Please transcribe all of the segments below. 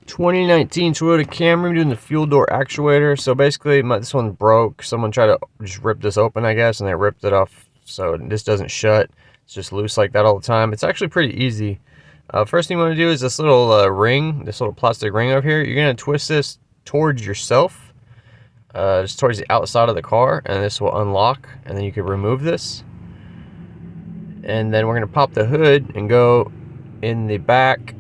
2019 Toyota Camry doing the fuel door actuator. So basically this one broke. Someone tried to just rip this open, I guess, and they ripped it off, so this doesn't shut. It's just loose like that all the time. It's actually pretty easy. First thing you want to do is this little ring, this little plastic ring over here. You're going to twist this towards yourself, just towards the outside of the car, and this will unlock, and then you can remove this. And then we're going to pop the hood and go in the back.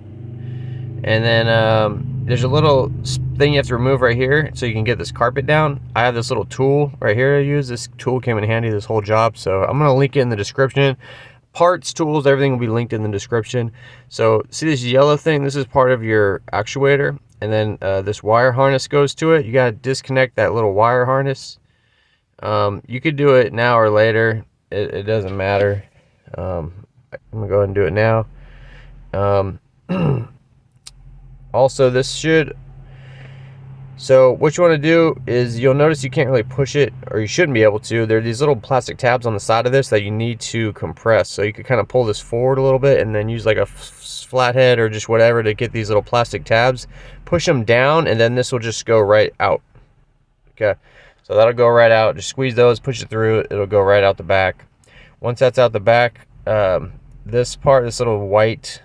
And then there's a little thing you have to remove right here so you can get this carpet down. I have this little tool right here to use. This tool came in handy this whole job, so I'm going to link it in the description. Parts, tools, everything will be linked in the description. So see this yellow thing? This is part of your actuator, and then this wire harness goes to it. You got to disconnect that little wire harness. You could do it now or later. It doesn't matter. I'm going to go ahead and do it now. Also, this should, so what you want to do is, you'll notice you can't really push it, or you shouldn't be able to. There are these little plastic tabs on the side of this that you need to compress. So you could kind of pull this forward a little bit and then use like a flathead or just whatever to get these little plastic tabs. Push them down, and then this will just go right out. Okay, so that'll go right out. Just squeeze those, push it through, it'll go right out the back. Once that's out the back, this part, this little white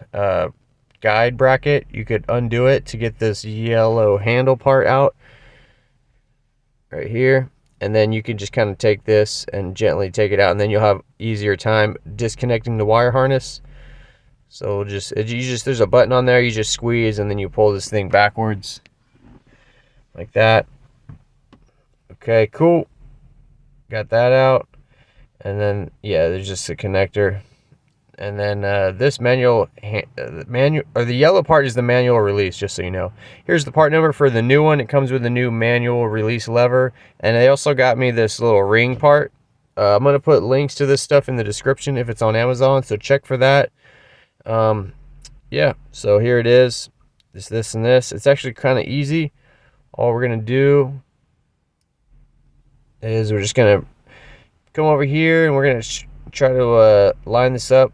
guide bracket, you could undo it to get this yellow handle part out right here, and then you can just kind of take this and gently take it out, and then you'll have easier time disconnecting the wire harness. So there's a button on there, you just squeeze and then you pull this thing backwards like that. Okay, cool, got that out. And then yeah, there's just a connector. And then this the yellow part is the manual release, just so you know. Here's the part number for the new one. It comes with a new manual release lever, and they also got me this little ring part. I'm gonna put links to this stuff in the description if it's on Amazon, so check for that. Yeah, so here it is. This and this. It's actually kind of easy. All we're gonna do is we're just gonna come over here and we're gonna try to line this up.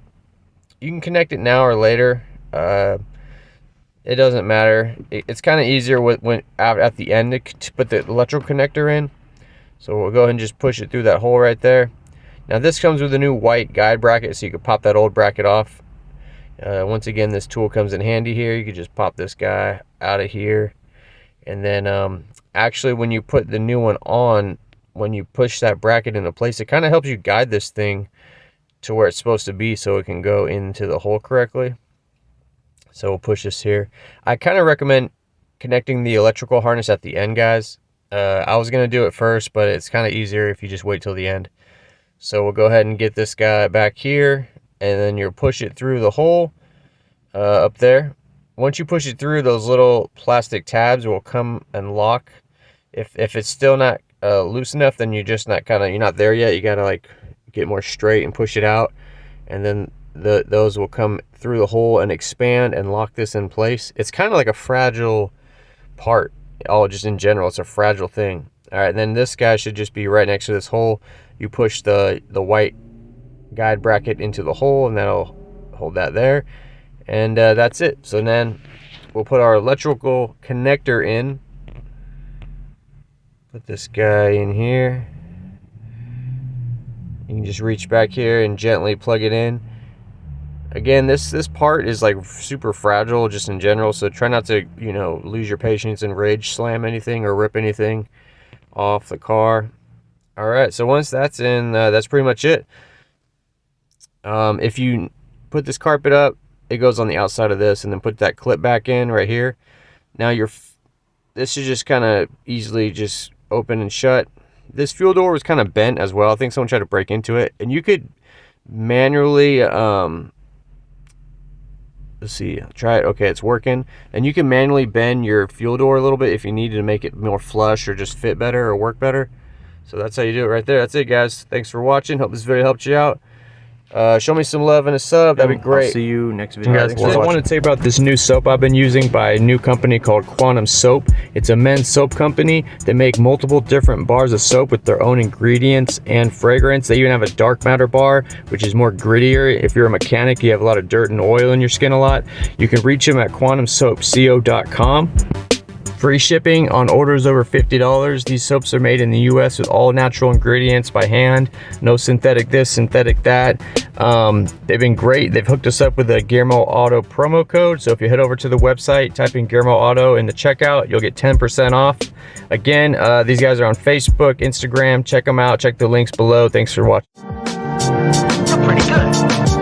You can connect it now or later. It doesn't matter. It's kind of easier when at the end to put the electrical connector in. So we'll go ahead and just push it through that hole right there. Now this comes with a new white guide bracket, so you can pop that old bracket off. Once again, this tool comes in handy here. You can just pop this guy out of here. And then actually when you put the new one on, when you push that bracket into place, it kind of helps you guide this thing to where it's supposed to be so it can go into the hole correctly. So we'll push this here. I kind of recommend connecting the electrical harness at the end, guys. I was going to do it first, but it's kind of easier if you just wait till the end. So we'll go ahead and get this guy back here, and then you'll push it through the hole up there. Once you push it through, those little plastic tabs will come and lock. If it's still not loose enough, then you're just not you're not there yet. You gotta like get more straight and push it out, and then those will come through the hole and expand and lock this in place. It's kind of like a fragile part. Just in general, it's a fragile thing. All right, and then this guy should just be right next to this hole. You push the white guide bracket into the hole, and that'll hold that there, and that's it. So then we'll put our electrical connector in. Put this guy in here. You can just reach back here and gently plug it in. Again, this part is like super fragile just in general, so try not to, you know, lose your patience and rage slam anything or rip anything off the car. All right, so once that's in, that's pretty much it. If you put this carpet up, it goes on the outside of this, and then put that clip back in right here. Now this should just kind of easily just open and shut. This fuel door was kind of bent as well. I think someone tried to break into it, and you could manually let's see, try it. Okay, it's working. And you can manually bend your fuel door a little bit if you needed to make it more flush or just fit better or work better. So that's how you do it right there. That's it, guys. Thanks for watching. Hope this video helped you out. Show me some love and a sub. That'd be great. I'll see you next video. Guys, I wanted to tell you about this new soap I've been using by a new company called Quantum Soap. It's a men's soap company. They make multiple different bars of soap with their own ingredients and fragrance. They even have a dark matter bar, which is more grittier. If you're a mechanic, you have a lot of dirt and oil in your skin a lot. You can reach them at quantumsoapco.com. Free shipping on orders over $50. These soaps are made in the US with all natural ingredients by hand. No synthetic this, synthetic that. They've been great. They've hooked us up with a GearmoAuto promo code. So if you head over to the website, type in GearmoAuto in the checkout, you'll get 10% off. Again, these guys are on Facebook, Instagram. Check them out. Check the links below. Thanks for watching. You're pretty good.